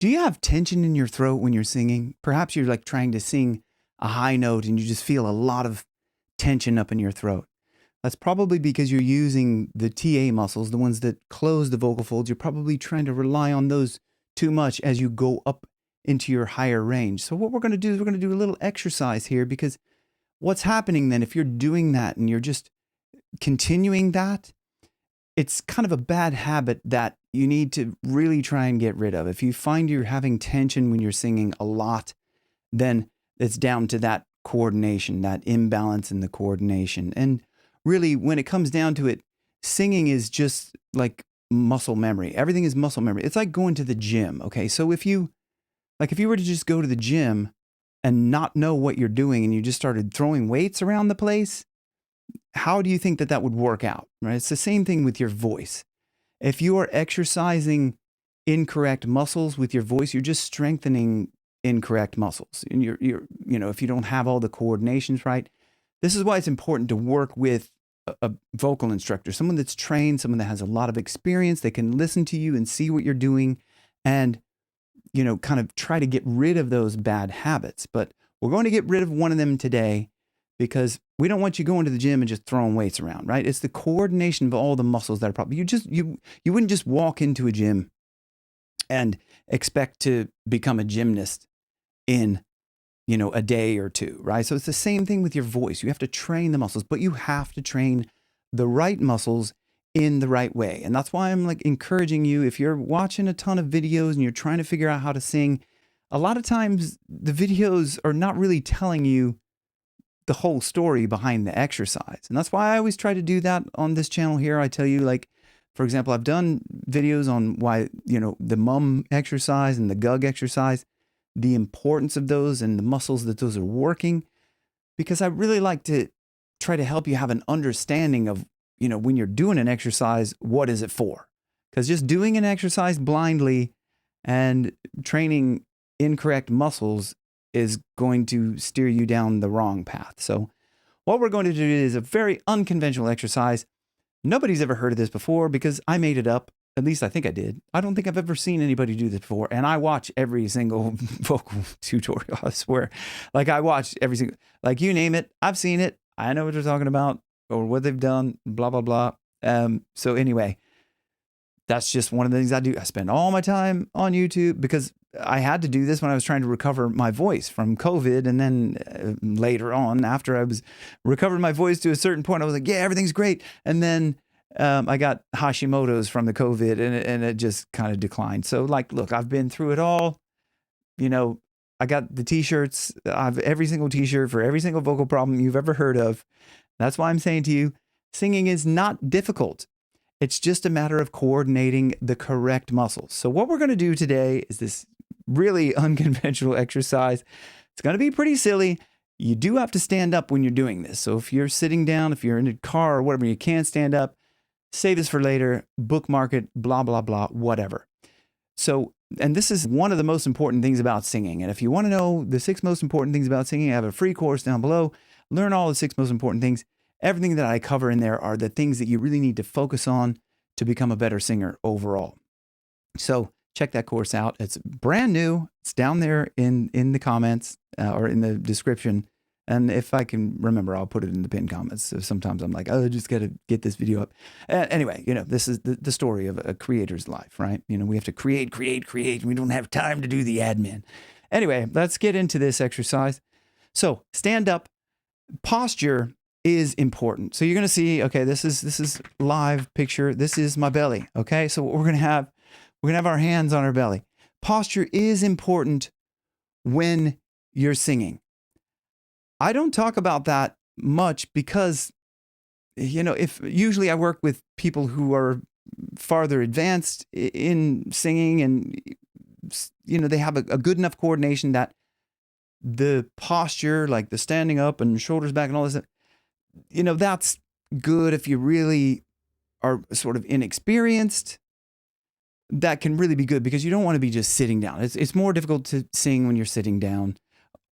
Do you have tension in your throat when you're singing? Perhaps you're like trying to sing a high note and you just feel a lot of tension up in your throat. That's probably because you're using the TA muscles, the ones that close the vocal folds. You're probably trying to rely on those too much as you go up into your higher range. So what we're going to do is we're going to do a little exercise here, because what's happening then if you're doing that and you're just continuing that, it's kind of a bad habit that you need to really try and get rid of. If you find you're having tension when you're singing a lot, then it's down to that coordination, that imbalance in the coordination. And really, when it comes down to it, singing is just like muscle memory. Everything is muscle memory. It's like going to the gym. Okay. So if you were to just go to the gym and not know what you're doing and you just started throwing weights around the place, how do you think that that would work out? Right? It's the same thing with your voice. If you are exercising incorrect muscles with your voice, you're just strengthening incorrect muscles. And if you don't have all the coordinations right, this is why it's important to work with a vocal instructor, someone that's trained, someone that has a lot of experience. They can listen to you and see what you're doing and, kind of try to get rid of those bad habits. But we're going to get rid of one of them today, because we don't want you going to the gym and just throwing weights around, right? It's the coordination of all the muscles that are probably, you wouldn't just walk into a gym and expect to become a gymnast in, a day or two, right? So it's the same thing with your voice. You have to train the muscles, but you have to train the right muscles in the right way. And that's why I'm like encouraging you, if you're watching a ton of videos and you're trying to figure out how to sing, a lot of times the videos are not really telling you the whole story behind the exercise. And that's why I always try to do that on this channel here. I tell you, like, for example, I've done videos on why, the mum exercise and the gug exercise, the importance of those and the muscles that those are working, because I really like to try to help you have an understanding of, when you're doing an exercise, what is it for? Because just doing an exercise blindly and training incorrect muscles is going to steer you down the wrong path. So what we're going to do is a very unconventional exercise. Nobody's ever heard of this before because I made it up. At least I think I did. I don't think I've ever seen anybody do this before. And I watch every single vocal tutorial, I swear. Like I watch every single, like you name it, I've seen it. I know what they're talking about or what they've done, blah, blah, blah. So anyway, that's just one of the things I do. I spend all my time on YouTube because I had to do this when I was trying to recover my voice from COVID. And then later on, after I was recovered my voice to a certain point, I was like, yeah, everything's great. And then I got Hashimoto's from the COVID and it just kind of declined. So like, look, I've been through it all. I got the t-shirts. I have every single t-shirt for every single vocal problem you've ever heard of. That's why I'm saying to you, singing is not difficult. It's just a matter of coordinating the correct muscles. So what we're going to do today is this really unconventional exercise. It's going to be pretty silly. You do have to stand up when you're doing this. So if you're sitting down, if you're in a car or whatever, you can't stand up, save this for later, bookmark it, blah, blah, blah, whatever. So, and this is one of the most important things about singing. And if you want to know the 6 most important things about singing, I have a free course down below. Learn all the 6 most important things. Everything that I cover in there are the things that you really need to focus on to become a better singer overall. So check that course out. It's brand new. It's down there in the comments or in the description. And if I can remember, I'll put it in the pinned comments. So sometimes I'm like, oh, I just got to get this video up. Anyway, this is the story of a creator's life, right? We have to create. And we don't have time to do the admin. Anyway, let's get into this exercise. So stand up. Posture is important. So you're going to see, okay, this is live picture. This is my belly. Okay. So what we're going to have our hands on our belly. Posture is important when you're singing. I don't talk about that much because, if usually I work with people who are farther advanced in singing and, they have a good enough coordination that the posture, like the standing up and shoulders back and all this, that's good if you really are sort of inexperienced. That can really be good because you don't want to be just sitting down. It's more difficult to sing when you're sitting down.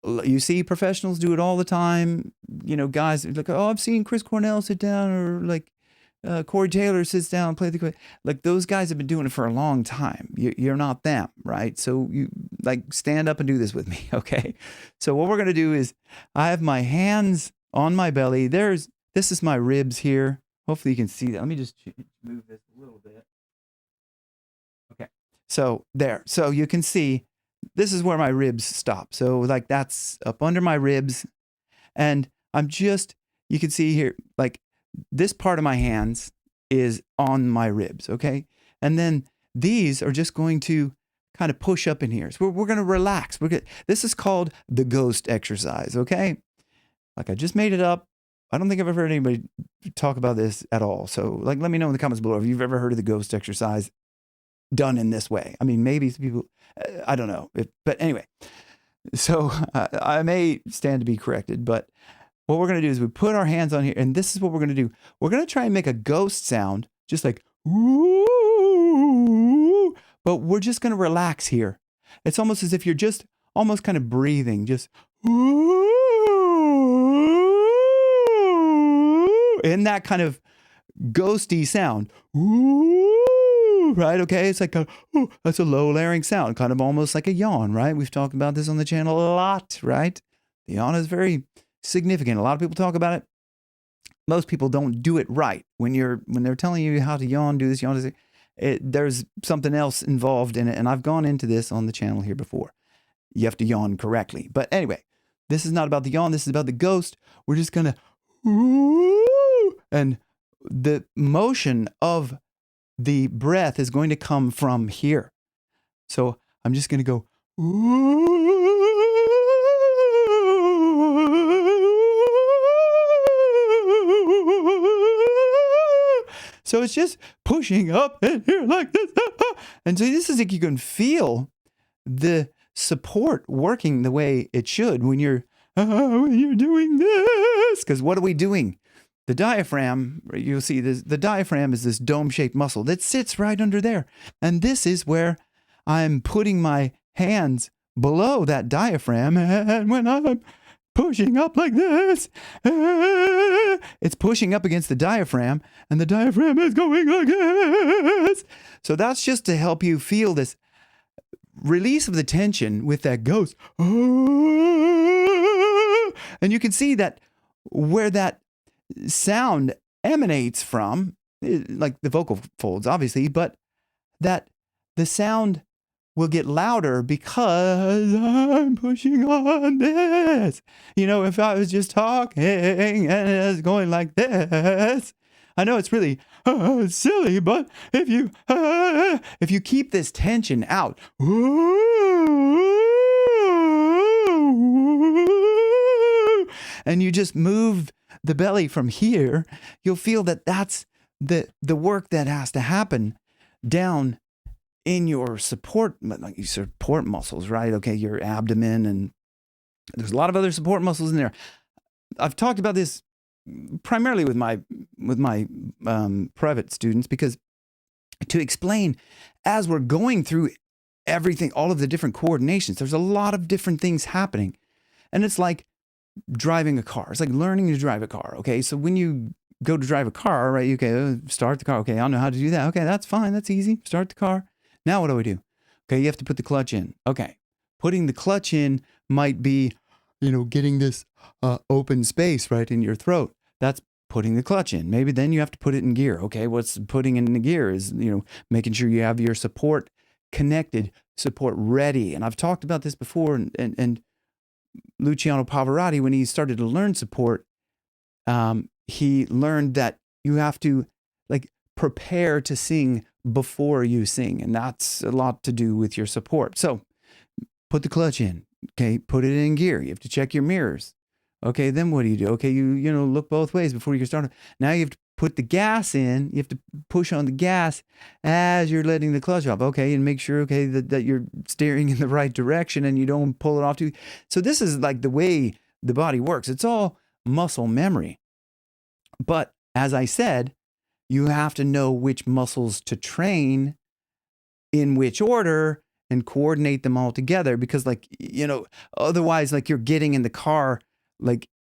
You see professionals do it all the time. Guys are like, oh, I've seen Chris Cornell sit down, or like Corey Taylor sits down, play the, like those guys have been doing it for a long time. You're not them, right? So you like stand up and do this with me, okay? So what we're gonna do is I have my hands on my belly. This is my ribs here. Hopefully you can see that. Let me just move this a little bit. Okay. So there. So you can see this is where my ribs stop. So like that's up under my ribs. And you can see here, like this part of my hands is on my ribs, okay? And then these are just going to kind of push up in here. So we're going to relax. This is called the ghost exercise, okay? Like I just made it up. I don't think I've ever heard anybody talk about this at all. So like, let me know in the comments below if you've ever heard of the ghost exercise done in this way. I mean, maybe people, I don't know. But anyway, so I may stand to be corrected, but what we're going to do is we put our hands on here, and this is what we're going to do. We're going to try and make a ghost sound, just like, ooh, but we're just going to relax here. It's almost as if you're just almost kind of breathing, just, ooh, in that kind of ghosty sound. Ooh, right? Okay. It's like, ooh, that's a low larynx sound, kind of almost like a yawn, right? We've talked about this on the channel a lot, right? The yawn is very significant. A lot of people talk about it. Most people don't do it right. When they're telling you how to yawn, do this, yawn, there's something else involved in it. And I've gone into this on the channel here before. You have to yawn correctly. But anyway, this is not about the yawn. This is about the ghost. We're just going to, and the motion of the breath is going to come from here. So I'm just going to go, so it's just pushing up in here like this. And so this is like you can feel the support working the way it should when you're doing this. Because what are we doing? The diaphragm, you'll see this, the diaphragm is this dome-shaped muscle that sits right under there. And this is where I'm putting my hands below that diaphragm. And when I'm pushing up like this, it's pushing up against the diaphragm, and the diaphragm is going like this. So that's just to help you feel this release of the tension with that ghost. And you can see that where that sound emanates from, like the vocal folds, obviously, but that the sound will get louder because I'm pushing on this. You know, if I was just talking and it's going like this, I know it's really silly, but if you keep this tension out, and you just move the belly from here, you'll feel that that's the work that has to happen down in your support muscles, right? Okay, your abdomen, and there's a lot of other support muscles in there. I've talked about this primarily with my private students, because to explain as we're going through everything, all of the different coordinations, there's a lot of different things happening, and it's like driving a car. It's like learning to drive a car. Okay, so when you go to drive a car, right? Okay, start the car. Okay, I know how to do that. Okay, that's fine. That's easy. Start the car. Now what do we do? Okay, you have to put the clutch in. Okay, putting the clutch in might be, getting this open space right in your throat. That's putting the clutch in. Maybe then you have to put it in gear. Okay, what's putting in the gear is, making sure you have your support connected, support ready. And I've talked about this before, and Luciano Pavarotti, when he started to learn support, he learned that you have to prepare to sing before you sing. And that's a lot to do with your support. So put the clutch in. Okay, put it in gear. You have to check your mirrors. Okay, then what do? Okay, you look both ways before you start. Now you have to put the gas in. You have to push on the gas as you're letting the clutch off. Okay, and make sure, okay, that you're steering in the right direction and you don't pull it off too. So this is like the way the body works. It's all muscle memory. But as I said, you have to know which muscles to train in which order and coordinate them all together, because otherwise, you're getting in the car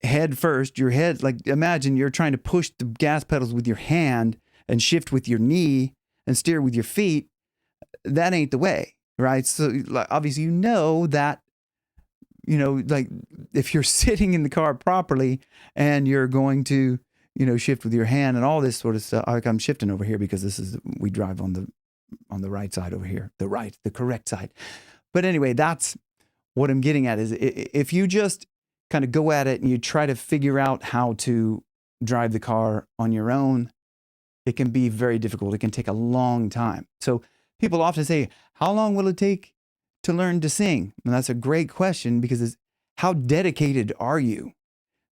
head first, your head, imagine you're trying to push the gas pedals with your hand and shift with your knee and steer with your feet, that ain't the way, right? So like, obviously, that, like if you're sitting in the car properly and you're going to, shift with your hand and all this sort of stuff. Like I'm shifting over here because we drive on the right side over here, the correct side. But anyway, that's what I'm getting at is if you just kind of go at it and you try to figure out how to drive the car on your own, it can be very difficult. It can take a long time. So people often say, how long will it take to learn to sing? And that's a great question because it's how dedicated are you?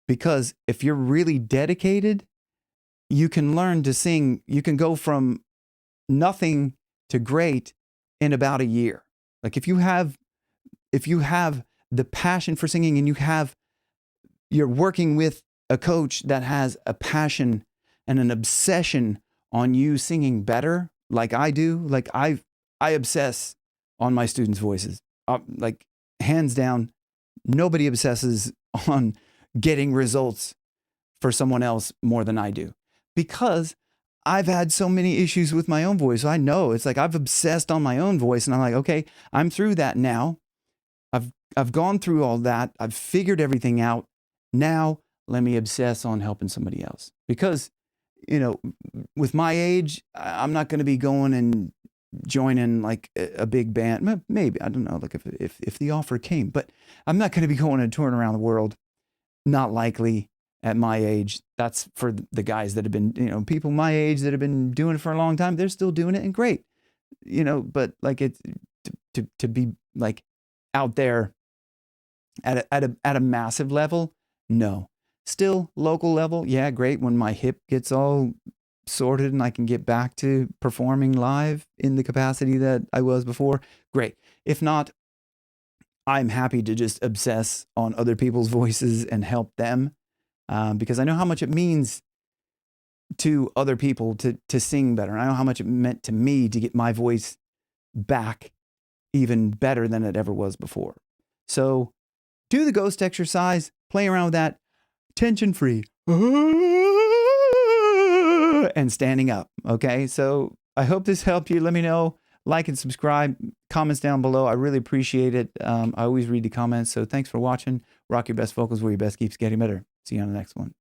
Because if you're really dedicated, you can learn to sing. You can go from nothing to great in about a year. Like if you have the passion for singing and you're working with a coach that has a passion and an obsession on you singing better, like I do, like I obsess on my students' voices. Like hands down, nobody obsesses on getting results for someone else more than I do, because I've had so many issues with my own voice. So I know it's like I've obsessed on my own voice, and I'm like, okay, I'm through that now. I've gone through all that. I've figured everything out. Now let me obsess on helping somebody else, because with my age, I'm not going to be going and joining like a big band. Maybe, I don't know, like if the offer came, but I'm not going to be going and touring around the world. Not likely at my age. That's for the guys that have been, people my age that have been doing it for a long time. They're still doing it and great, but like it's to be like out there at a massive level. No, still local level. Yeah. Great. When my hip gets all sorted and I can get back to performing live in the capacity that I was before. Great. If not, I'm happy to just obsess on other people's voices and help them, because I know how much it means to other people to sing better. And I know how much it meant to me to get my voice back even better than it ever was before. So do the ghost exercise, play around with that, tension free, and standing up. Okay. So I hope this helped you. Let me know. Like and subscribe, comments down below. I really appreciate it. I always read the comments. So thanks for watching. Rock your best vocals where your best keeps getting better. See you on the next one.